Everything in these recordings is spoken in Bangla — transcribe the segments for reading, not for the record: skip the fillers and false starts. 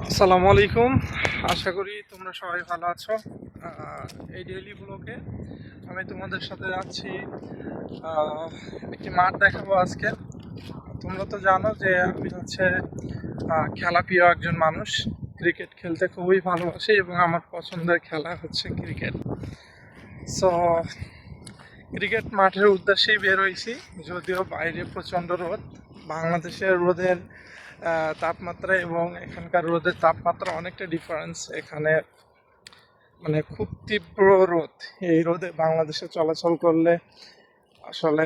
আসসালামু আলাইকুম। আশা করি তোমরা সবাই ভালো আছো। এই ডেইলি ব্লগে আমি তোমাদের সাথে যাচ্ছি। একটি মাঠ দেখাবো আজকে। তোমরা তো জানো যে আমি খেলাপ্রিয় একজন মানুষ। ক্রিকেট খেলতে খুবই ভালোবাসি এবং আমার পছন্দের খেলা হচ্ছে ক্রিকেট। সো ক্রিকেট মাঠের উদ্দেশ্যেই বের হয়েছি, যদিও বাইরে প্রচণ্ড রোদ। বাংলাদেশের রোদের তাপমাত্রা এবং এখানকার রোদের তাপমাত্রা অনেকটা ডিফারেন্স। এখানে মানে খুব তীব্র রোদ। এই রোদে বাংলাদেশে চলাচল করলে আসলে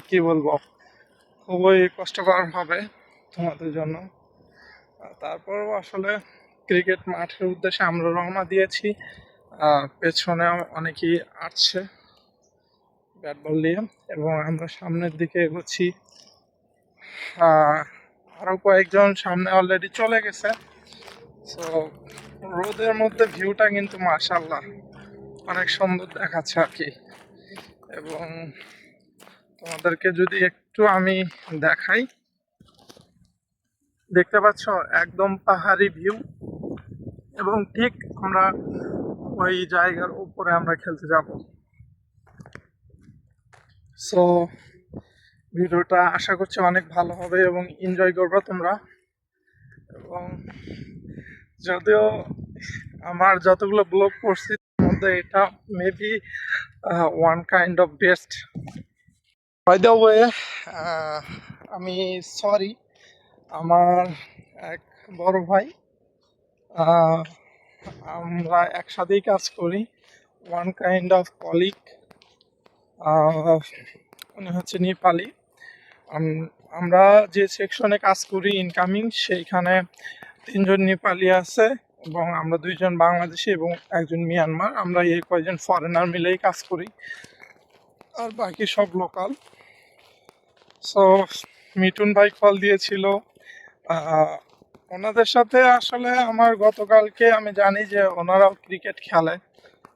কি বলবো, খুবই কষ্টকর হবে তোমাদের জন্য। তারপরও আসলে ক্রিকেট মাঠের উদ্দেশ্যে আমরা রওনা দিয়েছি। পেছনে অনেকেই আসছে ব্যাট বল নিয়ে এবং আমরা সামনের দিকে এগোচ্ছি। আরও কয়েকজন সামনে অলরেডি চলে গেছে। সো রোদের মধ্যে ভিউটা কিন্তু মাশাআল্লাহ অনেক সুন্দর দেখাচ্ছে আর কি। এবং তোমাদেরকে যদি একটু আমি দেখাই, দেখতে পাচ্ছ একদম পাহাড়ি ভিউ এবং ঠিক আমরা ওই জায়গার উপরে আমরা খেলতে যাব। সো ভিডিওটা আশা করছি অনেক ভালো হবে এবং এনজয় করবে তোমরা। এবং যদিও আমার যতগুলো ব্লগ করছি তার মধ্যে এটা maybe one kind of best. By the way, আমি সরি, আমার এক বড় ভাই, আমরা একসাথেই কাজ করি, ওয়ান কাইন্ড অফ কলিগ। উনি হচ্ছে নেপালি। আমরা যে সেকশনে কাজ করি ইনকামিং, সেইখানে 3 জন নেপালি আছে এবং আমরা 2 জন বাংলাদেশি এবং একজন মিয়ানমার। আমরা এই কয়েকজন ফরেনার মিলেই কাজ করি, আর বাকি সব লোকাল। সো মিঠুন ভাই কল দিয়েছিল। ওনাদের সাথে আসলে আমার গতকালকে, আমি জানি যে ওনারাও ক্রিকেট খেলে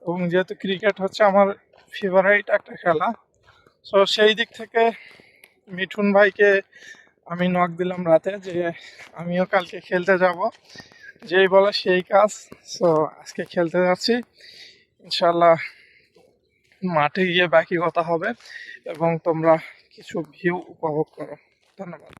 এবং যেহেতু ক্রিকেট হচ্ছে আমার ফেভারিট একটা খেলা, সো সেই দিক থেকে মিঠুন ভাইকে আমি নক দিলাম রাতে যে আমিও কালকে খেলতে যাব। যেই বলা সেই কাজ। সো আজকে খেলতে যাচ্ছি, ইনশাল্লাহ মাঠে গিয়ে বাকি কথা হবে এবং তোমরা কিছু ভিউ উপভোগ করো। ধন্যবাদ।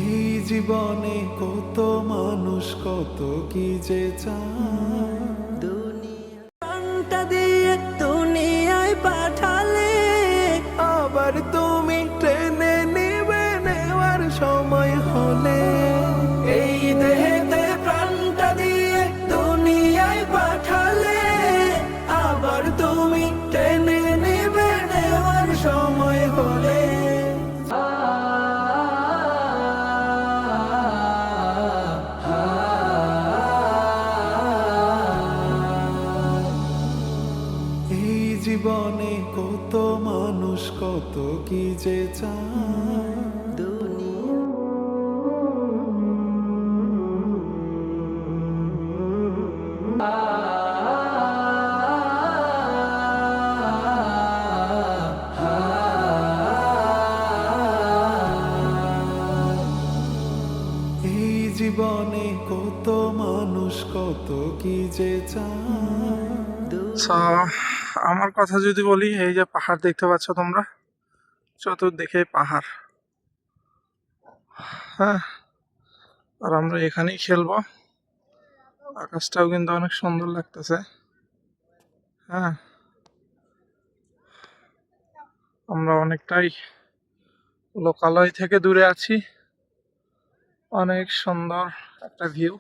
এই জীবনে কত মানুষ কত কি যে চায়, দুনিয়াটা দিয়ে দুনিয়ায় পাঠালে আবার তুমি ট্রেনে নিবে নেওয়ার সময় হলে। এই দেহেতে প্রাণটা দিয়ে দুনিয়ায় পাঠালে আবার তুমি ট্রেনে নিবে নেওয়ার সময় হলে। জীবনে কত মানুষ কত কি যে চায়, এই জীবনে কত মানুষ কত কি যে চায়। আমার কথা যদি বলি, এই যে পাহাড় দেখতে পাচ্ছ তোমরা, চতুর্দিকে পাহাড়। হ্যাঁ, আর আমরা এখানেই খেলবো। আকাশটাও কিন্তু অনেক সুন্দর লাগতেছে। হ্যাঁ, আমরা অনেকটাই লোকালয় থেকে দূরে আছি। অনেক সুন্দর একটা ভিউ।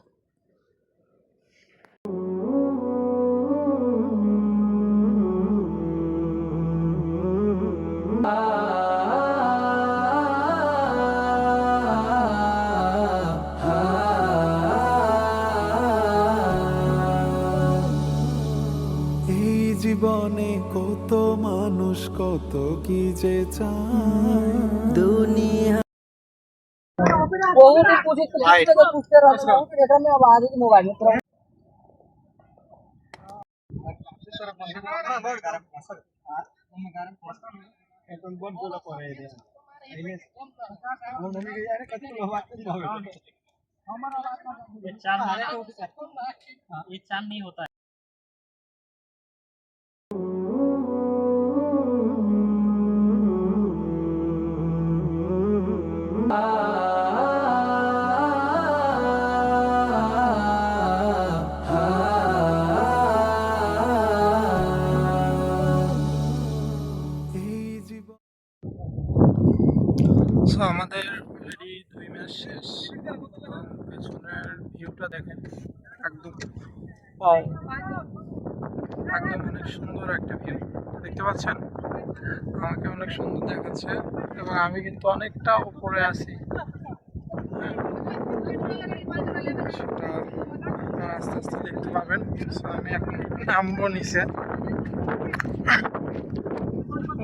জীবনে কত মানুষ কত কি যে চায়, দুনিয়া बहुत ही पूछे तो पूछते रहते हो कि में अब आज ही मोबाइल में पूरा ये चांद नहीं होता है। এই জীবন সো আমাদের অলরেডি 2 ম্যাচ শেষ। পেছনের ভিউটা দেখেন, একদম একদম অনেক সুন্দর একটা ভিউ দেখতে পাচ্ছেন। আমাকে অনেক সুন্দর দেখাচ্ছে এবং আমি কিন্তু অনেকটা উপরে আছি। সেটা আপনারা আস্তে আস্তে দেখতে পাবেন। সো আমি এখন নামবো নিচে।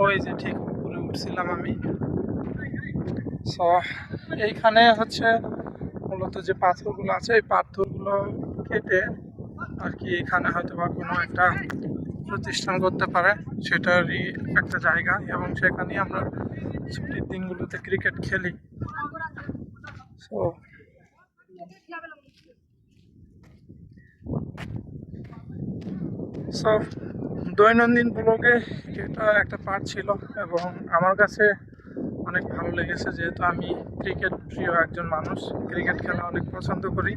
ওই যে ঠিক উপরে উঠছিলাম আমি। সো এইখানে হচ্ছে মূলত যে পাথরগুলো আছে, এই পাথরগুলো কেটে আর কি এখানে হয়তো বা কোনো একটা প্রতিষ্ঠান করতে পারে, সেটারই একটা জায়গা এবং সেখানে আমরা ছুটির দিনগুলোতে ক্রিকেট খেলি। সো সো দৈনন্দিন ব্লগে এটা একটা পার্ট ছিল এবং আমার কাছে অনেক ভালো লেগেছে, যেহেতু আমি ক্রিকেট প্রিয় একজন মানুষ, ক্রিকেট খেলা অনেক পছন্দ করি।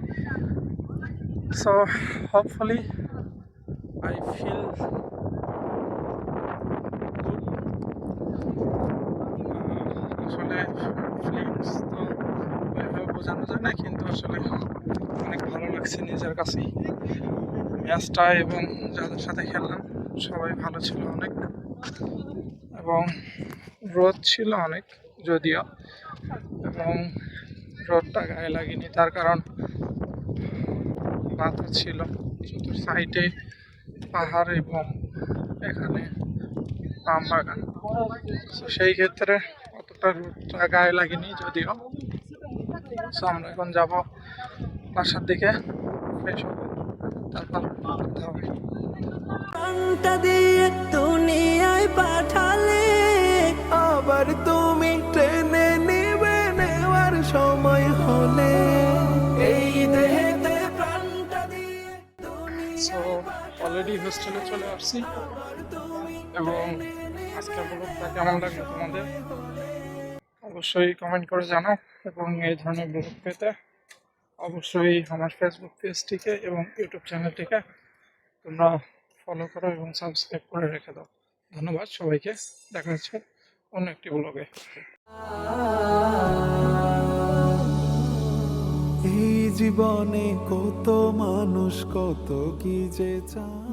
So hopefully I feel good. আসলে ফিলিংস তো ওইভাবে বোঝানো যায় না, কিন্তু আসলে অনেক ভালো লাগছে নিজের কাছেই ম্যাচটা, এবং যাদের সাথে খেললাম সবাই ভালো ছিল অনেক, এবং রোদ ছিল অনেক যদিও, এবং রোদটা গায়ে লাগেনি তার কারণ বাতাস ছিল চতুর সাইডে, পাহাড় এবং এখানে পাম বাগান। তো সেই ক্ষেত্রে অতটা রোদটা গায়ে লাগেনি যদিও। সো আমরা এখন যাব বাসার দিকে, ফ্রেশ হবো, তারপর কথা হবে। প্রাণটা দিয়ে দুনিয়ায় পাঠালে, আবার তুমি ট্রেনে নিবে নেওয়ার সময় হলে, এই দেহেতে প্রাণটা দিয়ে সো অলরেডি হোস্টেলে চলে আসছি এবং আজকের ব্লগটা কেমন লাগলো তোমাদের অবশ্যই কমেন্ট করে জানাও, এবং এই ধরনের ব্লগ পেতে অবশ্যই আমার ফেসবুক পেজটিকে এবং ইউটিউব চ্যানেলটিকে তোমরা ফলো করো এবং সাবস্ক্রাইব করে রেখে দাও। ধন্যবাদ সবাইকে, দেখা হচ্ছে অন্য একটি ব্লগে। এই জীবনে কত মানুষ কত কি যে চায়।